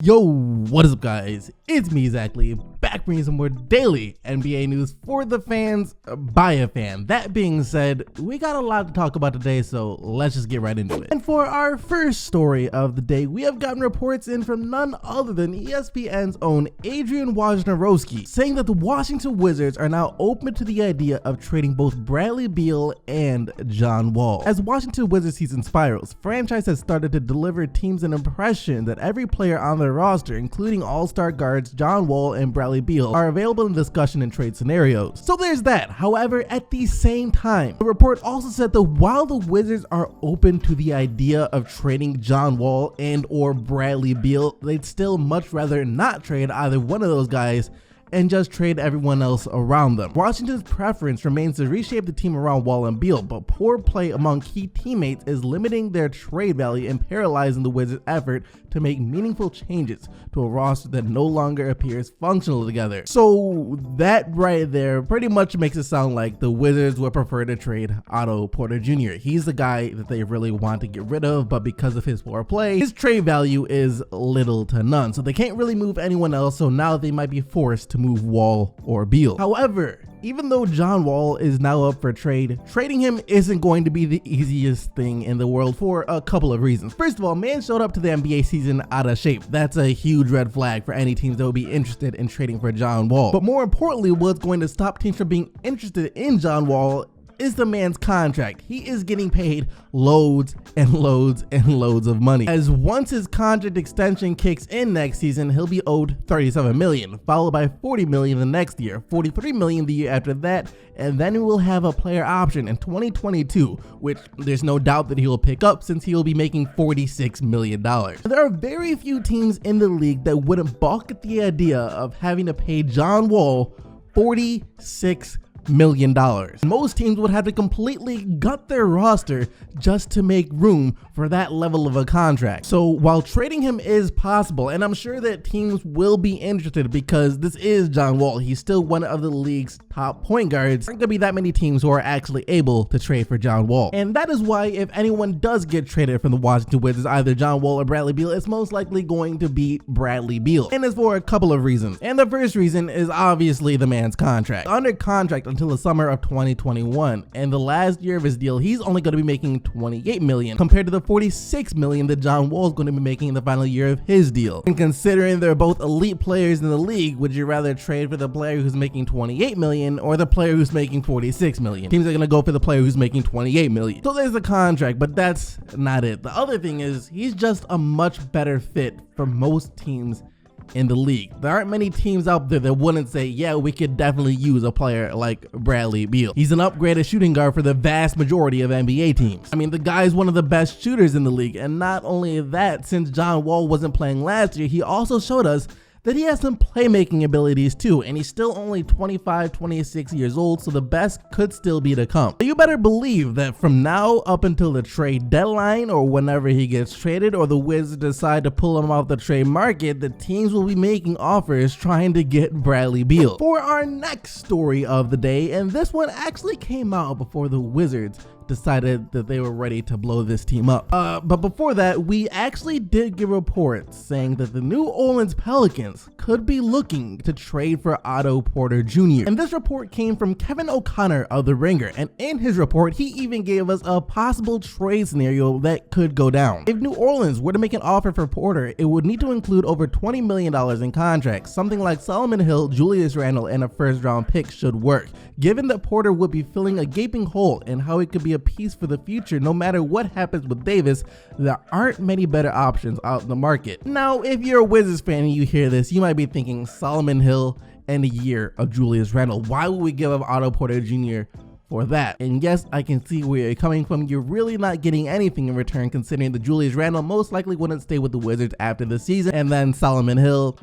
Yo, what is up guys? It's me, exactly, back bringing some more daily NBA news for the fans, by a fan. That being said, we got a lot to talk about today, so let's just get right into it. And for our first story of the day, we have gotten reports in from none other than ESPN's own Adrian Wojnarowski, saying that the Washington Wizards are now open to the idea of trading both Bradley Beal and John Wall. As Washington Wizards season spirals, franchise has started to deliver teams an impression that every player on their roster, including all-star guards John Wall and Bradley Beal, are available in discussion and trade scenarios. So there's that. However, at the same time, the report also said that while the Wizards are open to the idea of trading John Wall and or Bradley Beal, they'd still much rather not trade either one of those guys and just trade everyone else around them. Washington's preference remains to reshape the team around Wall and Beal, but poor play among key teammates is limiting their trade value and paralyzing the Wizards' effort to make meaningful changes to a roster that no longer appears functional together. So that right there pretty much makes it sound like the Wizards would prefer to trade Otto Porter Jr. He's the guy that they really want to get rid of, but because of his poor play, his trade value is little to none. So they can't really move anyone else, so now they might be forced to move Wall or Beal. However, even though John Wall is now up for trade, trading him isn't going to be the easiest thing in the world for a couple of reasons. First of all, man showed up to the NBA season out of shape. That's a huge red flag for any teams that would be interested in trading for John Wall. But more importantly, what's going to stop teams from being interested in John Wall is the man's contract. He is getting paid loads and loads and loads of money, as once his contract extension kicks in next season, he'll be owed $37 million, followed by $40 million the next year, $43 million the year after that, and then he will have a player option in 2022, which there's no doubt that he will pick up since he will be making $46 million. There are very few teams in the league that wouldn't balk at the idea of having to pay John Wall $46 million. Most teams would have to completely gut their roster just to make room for that level of a contract. So while trading him is possible, and I'm sure that teams will be interested because this is John Wall, he's still one of the league's top point guards, there aren't gonna be that many teams who are actually able to trade for John Wall. And that is why if anyone does get traded from the Washington Wizards, either John Wall or Bradley Beal, it's most likely going to be Bradley Beal. And it's for a couple of reasons. And the first reason is obviously the man's contract. Under contract until the summer of 2021, and the last year of his deal, he's only going to be making $28 million compared to the $46 million that John Wall is going to be making in the final year of his deal. And considering they're both elite players in the league, would you rather trade for the player who's making $28 million or the player who's making $46 million? Teams are going to go for the player who's making $28 million. So there's the contract, but that's not it. The other thing is he's just a much better fit for most teams in the league. There aren't many teams out there that wouldn't say, yeah, we could definitely use a player like Bradley Beal. He's an upgraded shooting guard for the vast majority of NBA teams. I mean, the guy's one of the best shooters in the league, and not only that, since John Wall wasn't playing last year, he also showed us that he has some playmaking abilities too, and he's still only 25, 26 years old, so the best could still be to come. So you better believe that from now up until the trade deadline, or whenever he gets traded, or the Wizards decide to pull him off the trade market, the teams will be making offers trying to get Bradley Beal. For our next story of the day, and this one actually came out before the Wizards decided that they were ready to blow this team up. But before that, we actually did get reports saying that the New Orleans Pelicans could be looking to trade for Otto Porter Jr. And this report came from Kevin O'Connor of The Ringer, and in his report, he even gave us a possible trade scenario that could go down. If New Orleans were to make an offer for Porter, it would need to include over $20 million in contracts. Something like Solomon Hill, Julius Randle, and a first-round pick should work, given that Porter would be filling a gaping hole and how it could be a piece for the future. No matter what happens with Davis, there aren't many better options out in the market. Now, if you're a Wizards fan and you hear this, you might be thinking Solomon Hill and a year of Julius Randle. Why would we give up Otto Porter Jr. for that? And yes, I can see where you're coming from. You're really not getting anything in return, considering the Julius Randle most likely wouldn't stay with the Wizards after the season, and then Solomon Hill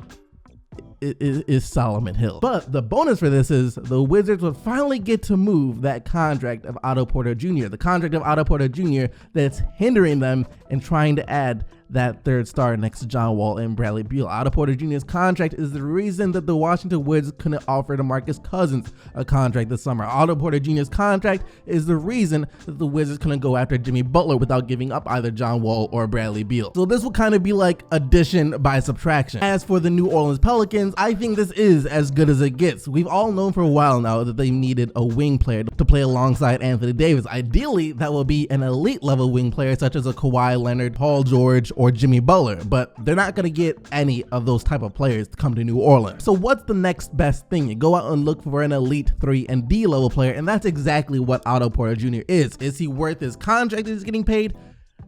is Solomon Hill. But the bonus for this is the Wizards would finally get to move that contract of Otto Porter Jr., the contract of Otto Porter Jr. that's hindering them in trying to add that third star next to John Wall and Bradley Beal. Otto Porter Jr.'s contract is the reason that the Washington Wizards couldn't offer DeMarcus Cousins a contract this summer. Otto Porter Jr.'s contract is the reason that the Wizards couldn't go after Jimmy Butler without giving up either John Wall or Bradley Beal. So this will kind of be like addition by subtraction. As for the New Orleans Pelicans, I think this is as good as it gets. We've all known for a while now that they needed a wing player to play alongside Anthony Davis. Ideally, that will be an elite level wing player such as a Kawhi Leonard, Paul George, or Jimmy Butler, but they're not going to get any of those type of players to come to New Orleans. So what's the next best thing? You go out and look for an elite 3 and D level player, and that's exactly what Otto Porter Jr. is. Is he worth his contract that he's getting paid?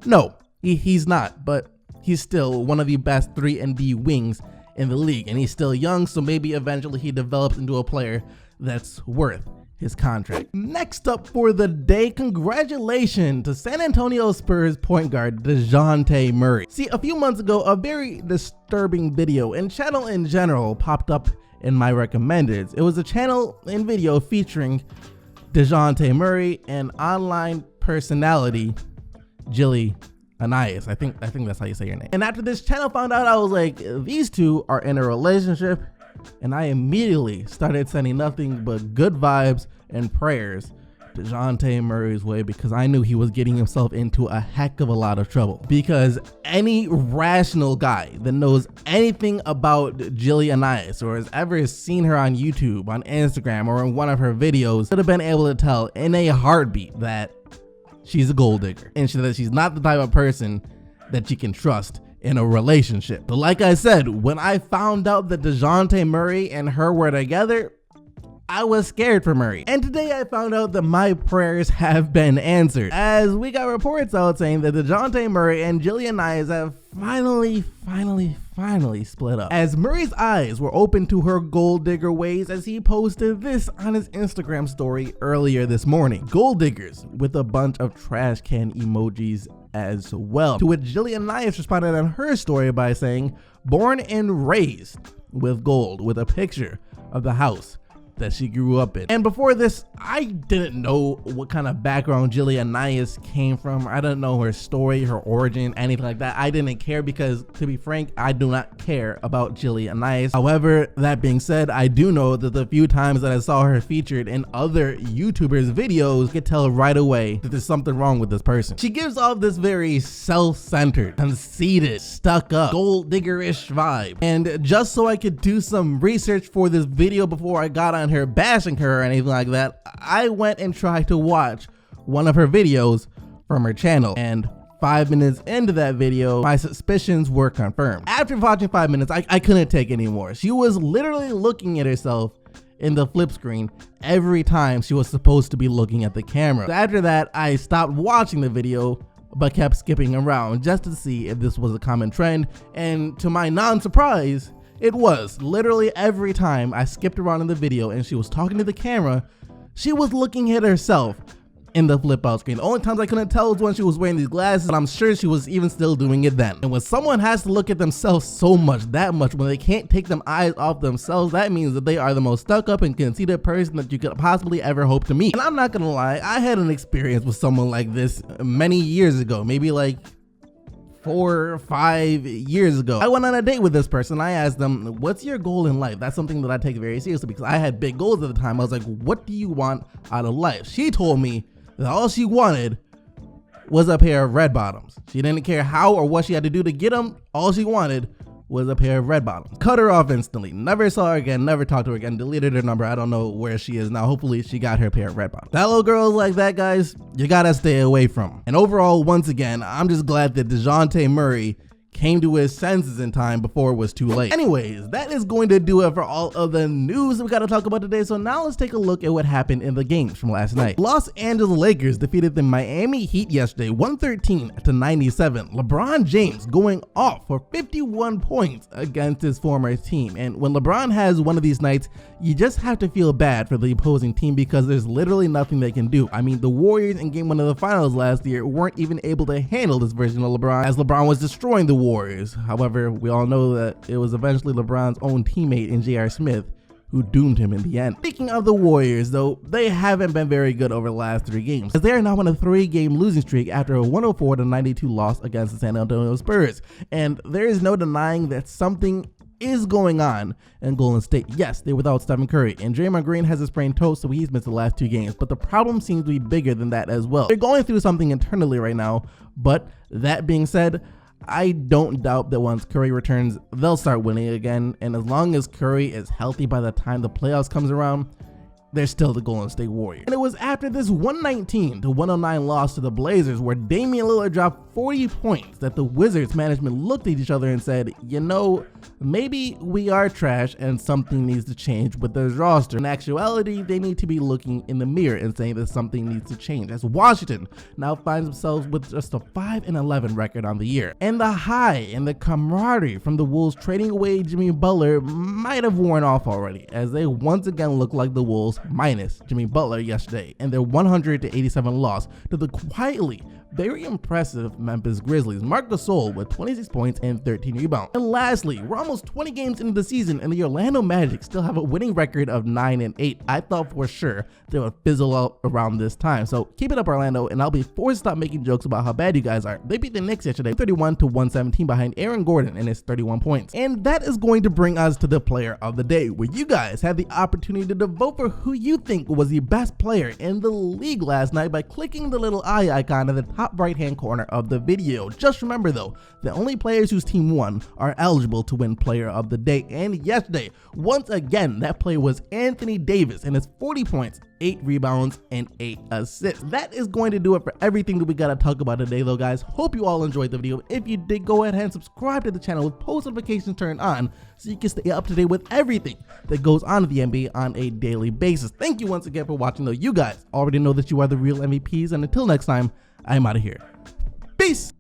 No, he's not, but he's still one of the best 3 and D wings in the league, and he's still young, so maybe eventually he develops into a player that's worth his contract. Next up for the day, congratulations to San Antonio Spurs point guard DeJounte Murray. See, a few months ago, a very disturbing video and channel in general popped up in my recommendeds. It was a channel and video featuring DeJounte Murray and online personality Jilly Anais. I think that's how you say your name. And after this channel found out, I was like, these two are in a relationship, and I immediately started sending nothing but good vibes and prayers DeJounte Murray's way, because I knew he was getting himself into a heck of a lot of trouble. Because any rational guy that knows anything about Jilly Anais or has ever seen her on YouTube, on Instagram, or in one of her videos would have been able to tell in a heartbeat that she's a gold digger and that she's not the type of person that you can trust in a relationship. But like I said, when I found out that DeJounte Murray and her were together, I was scared for Murray. And today I found out that my prayers have been answered, as we got reports out saying that DeJounte Murray and Jilly Anais have finally split up, as Murray's eyes were open to her gold digger ways as he posted this on his Instagram story earlier this morning. Gold diggers, with a bunch of trash can emojis as well. To which Jilly Anais responded on her story by saying, born and raised with gold, with a picture of the house that she grew up in. And before this, I didn't know what kind of background Jilly Anais came from. I didn't know her story, her origin, anything like that. I didn't care because, to be frank, I do not care about Jilly Anais. However, that being said, I do know that the few times that I saw her featured in other YouTubers' videos, I could tell right away that there's something wrong with this person. She gives off this very self-centered, conceited, stuck-up, gold digger-ish vibe. And just so I could do some research for this video before I got on her bashing her or anything like that, I went and tried to watch one of her videos from her channel, and 5 minutes into that video, my suspicions were confirmed. After watching 5 minutes, I couldn't take anymore. She was literally looking at herself in the flip screen every time she was supposed to be looking at the camera. So after that, I stopped watching the video but kept skipping around just to see if this was a common trend, and to my non-surprise, it was. Literally every time I skipped around in the video and she was talking to the camera, she was looking at herself in the flip out screen. The only times I couldn't tell was when she was wearing these glasses, but I'm sure she was even still doing it then. And when someone has to look at themselves so much, that much, when they can't take them eyes off themselves, that means that they are the most stuck up and conceited person that you could possibly ever hope to meet. And I'm not gonna lie, I had an experience with someone like this many years ago, maybe like 4 or 5 years ago. I went on a date with this person. I asked them, what's your goal in life? That's something that I take very seriously because I had big goals at the time. I was like, what do you want out of life? She told me that all she wanted was a pair of red bottoms. She didn't care how or what she had to do to get them. All she wanted was a pair of red bottoms. Cut her off instantly. Never saw her again, never talked to her again, deleted her number. I don't know where she is now. Hopefully she got her pair of red bottoms. That little girls like that, guys, you gotta stay away from. And overall, once again, I'm just glad that DeJounte Murray came to his senses in time before it was too late. Anyways, that is going to do it for all of the news we got to talk about today. So now let's take a look at what happened in the games from last night. Los Angeles Lakers defeated the Miami Heat yesterday 113-97. LeBron James going off for 51 points against his former team. And when LeBron has one of these nights, you just have to feel bad for the opposing team because there's literally nothing they can do. I mean, the Warriors in game 1 of the finals last year weren't even able to handle this version of LeBron, as LeBron was destroying the Warriors. However, we all know that it was eventually LeBron's own teammate in J.R. Smith who doomed him in the end. Speaking of the Warriors, though, they haven't been very good over the last 3 games, as they are now on a 3-game losing streak after a 104-92 loss against the San Antonio Spurs. And there is no denying that something is going on in Golden State. Yes, they're without Stephen Curry, and Draymond Green has a sprained toe, so he's missed the last 2 games, but the problem seems to be bigger than that as well. They're going through something internally right now, but that being said, I don't doubt that once Curry returns, they'll start winning again, and as long as Curry is healthy by the time the playoffs comes around, they're still the Golden State Warriors. And it was after this 119-109 loss to the Blazers, where Damian Lillard dropped 40 points, that the Wizards management looked at each other and said, you know, maybe we are trash and something needs to change with this roster. In actuality, they need to be looking in the mirror and saying that something needs to change, as Washington now finds themselves with just a 5-11 record on the year. And the high and the camaraderie from the Wolves trading away Jimmy Butler might have worn off already, as they once again look like the Wolves minus Jimmy Butler yesterday, and their 100-87 loss to the quietly very impressive Memphis Grizzlies. Marc Gasol with 26 points and 13 rebounds. And lastly, we're almost 20 games into the season, and the Orlando Magic still have a winning record of 9-8. I thought for sure they would fizzle out around this time. So keep it up, Orlando, and I'll be forced to stop making jokes about how bad you guys are. They beat the Knicks yesterday 31-117 behind Aaron Gordon and his 31 points. And that is going to bring us to the player of the day, where you guys had the opportunity to vote for who you think was the best player in the league last night by clicking the little eye icon in the top right hand corner of the video. Just remember though, the only players whose team won are eligible to win player of the day. And yesterday, once again, that player was Anthony Davis and his 40 points, 8 rebounds, and 8 assists. That is going to do it for everything that we gotta talk about today though, guys. Hope you all enjoyed the video. If you did, go ahead and subscribe to the channel with post notifications turned on so you can stay up to date with everything that goes on in the NBA on a daily basis. Thank you once again for watching though. You guys already know that you are the real MVPs, and until next time, I'm out of here. Peace!